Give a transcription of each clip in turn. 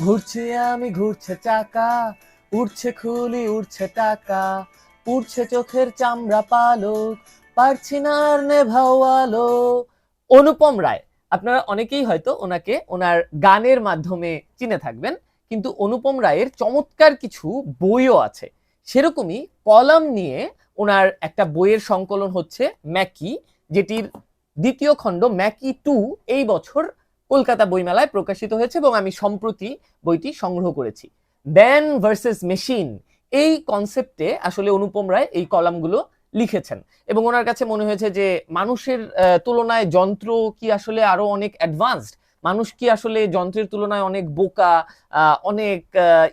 ঘুরছি আমি, ঘুরছে চাকা, উড়ছে খুলি, উড়ছে টাকা, উড়ছে চোখের চামড়া পালক, পারছি না আর নেভাও আলো। অনুপম রায়, আপনারা অনেকেই হয়তো ওনাকে ওনার গানের মাধ্যমে চিনে থাকবেন, কিন্তু অনুপম রায়ের চমৎকার কিছু বইও আছে। সেরকমই কলাম নিয়ে ওনার একটা বইয়ের সংকলন হচ্ছে ম্যাকি, যেটির দ্বিতীয় খণ্ড ম্যাকি 2 এই বছর কলকাতা বইমেলায় প্রকাশিত হয়েছে এবং আমি সম্প্রতি বইটি সংগ্রহ করেছি। ম্যান ভার্সেস মেশিন, এই কনসেপ্টে আসলে অনুপম রায় এই কলামগুলো লিখেছেন এবং ওনার কাছে মনে হয়েছে যে মানুষের তুলনায় যন্ত্র কি আসলে আরো অনেক অ্যাডভান্সড, মানুষ কি আসলে যন্ত্রের তুলনায় অনেক বোকা, অনেক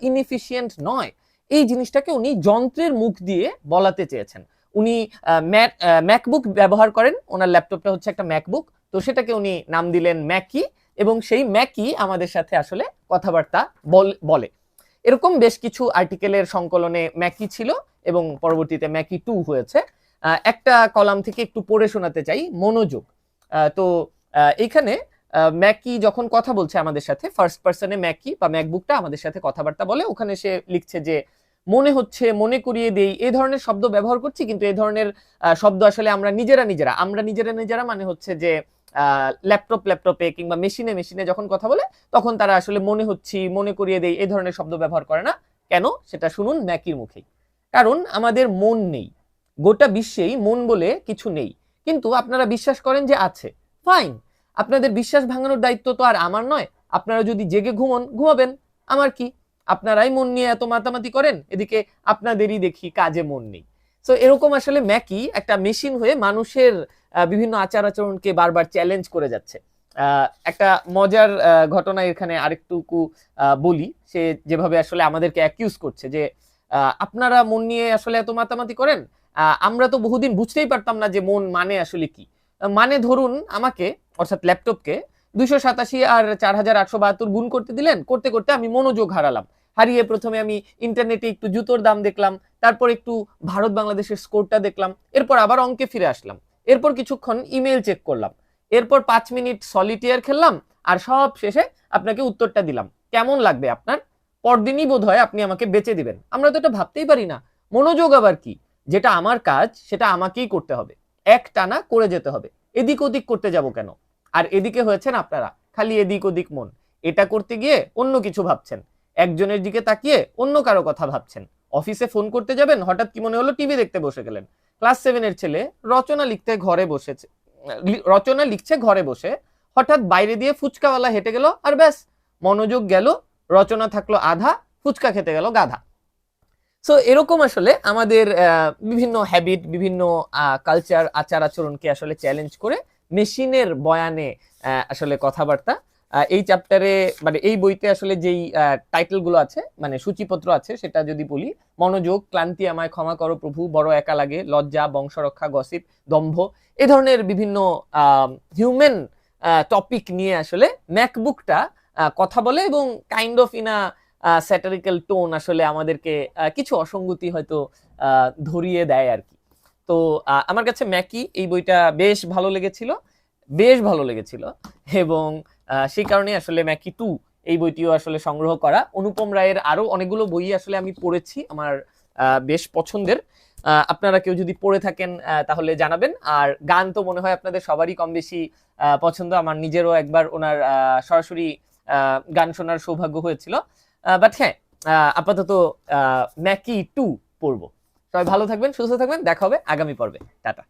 ইনএফিশিয়েন্ট নয়। এই জিনিসটাকে উনি যন্ত্রের মুখ দিয়ে বলাতে চেয়েছেন। উনি ম্যাকবুক ব্যবহার করেন, ওনার ল্যাপটপটা হচ্ছে একটা ম্যাকবুক, তো সেটাকে উনি নাম দিলেন ম্যাকি এবং সেই ম্যাকি আমাদের সাথে আসলে কথাবার্তা বলে। এরকম বেশ কিছু আর্টিকেলের সংকলনে ম্যাকি ছিল এবং পরবর্তীতে ম্যাকি 2 হয়েছে। একটা কলাম থেকে একটু পড়ে শোনাতে চাই, মনোযোগ। তো এইখানে ম্যাকি যখন কথা বলছে আমাদের সাথে, ফার্স্ট পার্সনে ম্যাকি বা ম্যাকবুকটা আমাদের সাথে কথাবার্তা বলে, ওখানে সে লিখছে যে মনে হচ্ছে, মনে করিয়ে দেই, এই ধরনের শব্দ ব্যবহার করছি, কিন্তু এই ধরনের শব্দ আসলে আমরা নিজেরা মানে হচ্ছে যে ল্যাপটপে কিংবা মেশিনে যখন কথা বলে তখন তারা আসলে মনে হচ্ছি, মনে করিয়ে দেই, এই ধরনের শব্দ ব্যবহার করে না। কেন? সেটা শুনুন ম্যাকির মুখেই। কারণ আমাদের মন নেই, গোটা বিশ্বেই মন বলে কিছু নেই, কিন্তু আপনারা বিশ্বাস করেন যে আছে। ফাইন, আপনাদের বিশ্বাস ভাঙানোর দায়িত্ব তো আর আমার নয়। আপনারা যদি জেগে ঘুমাবেন, আমার কি? আপনারাই মন নিয়ে এত মাতামাতি করেন, এদিকে আপনাদেরই দেখি কাজে মন নেই। সো এরকম আসলে ম্যাকি একটা মেশিন হয়ে মানুষের বিভিন্ন আচার আচরণকে বারবার চ্যালেঞ্জ করে যাচ্ছে। একটা মজার ঘটনা এখানে আরেকটুকু বলি। সে যেভাবে আসলে আমাদেরকে অ্যাকিউজ করছে যে আপনারা মন নিয়ে আসলে এত মাতামাতি করেন, আমরা তো বহুদিন বুঝতেই পারতাম না যে মন মানে আসলে কি। মানে ধরুন আমাকে, অর্থাৎ ল্যাপটপকে 287 আর 4872 গুণ করতে দিলেন, করতে করতে আমি মনোযোগ হারিয়ে প্রথমে আমি ইন্টারনেটে একটু জুতোর দাম দেখলাম, তারপর একটু ভারত বাংলাদেশের স্কোরটা দেখলাম, এরপর আবার অঙ্কে ফিরে আসলাম, এরপর কিছুক্ষণ ইমেল চেক করলাম, এরপর 5 মিনিট সলিটিয়ার খেললাম, আর সব শেষে আপনাকে উত্তরটা দিলাম। কেমন লাগবে আপনার? পরদিনই বোধ হয় আপনি আমাকে বেচে দিবেন। আমরা তো এটা ভাবতেই পারি না। মনোযোগ আবার কি? যেটা আমার কাজ সেটা আমাকেই করতে হবে, এক টানা করে যেতে হবে, এদিক ওদিক করতে যাব কেন? আর এদিকে হয়েছেন আপনারা, খালি এদিক ওদিক মন, এটা করতে গিয়ে অন্য কিছু ভাবছেন, একজনের দিকে তাকিয়ে অন্য কারো কথা ভাবছেন, অফিসে ফোন করতে যাবেন, হঠাৎ কি মনে হলো টিভি দেখতে বসে গেলেন, ক্লাস 7-এর ছেলে রচনা লিখছে ঘরে বসে, হঠাৎ বাইরে দিয়ে ফুচকাওয়ালা হেঁটে গেল, আর ব্যাস মনোযোগ গেল, রচনা থাকলো আধা, ফুচকা খেতে গেল গাধা। সো এরকম আসলে আমাদের বিভিন্ন হ্যাবিট, বিভিন্ন কালচার, আচার আচরণকে আসলে চ্যালেঞ্জ করে মেশিনের বয়ানে আসলে কথাবার্তা। এই চ্যাপ্টারে মানে এই বইতে আসলে যেই টাইটেল গুলো আছে, মানে সূচিপত্র আছে, সেটা যদি বলি, মনোযোগ, ক্লান্তি, আমায় ক্ষমা করো প্রভু, বড় একা লাগে, লজ্জা, বংশরক্ষা, গসিপ, দম্ভ, এই ধরনের বিভিন্ন হিউম্যান টপিক নিয়ে আসলে ম্যাকবুকটা কথা বলে এবং kind of in satirical tone আসলে আমাদেরকে কিছু অসঙ্গতি হয়তো ধরিয়ে দেয় আর কি। তো আমার কাছে ম্যাকি এই বইটা বেশ ভালো লেগেছিল এবং সেই কারণে আসলে ম্যাকি 2 এই বইটিও আসলে সংগ্রহ করা। অনুপম রায়ের আরো অনেকগুলো বই আসলে আমি পড়েছি, আমার বেশ পছন্দের। আপনারা কেউ যদি পড়ে থাকেন তাহলে জানাবেন। আর গান তো মনে হয় আপনাদের সবারই কম বেশি পছন্দ, আমার নিজেরও একবার ওনার সরাসরি গান শোনার সৌভাগ্য হয়েছিল। বাট হ্যাঁ, আপাতত ম্যাকি 2 পড়বো। সবাই ভালো থাকবেন, সুস্থ থাকবেন, দেখা হবে আগামী পর্বে। টাটা।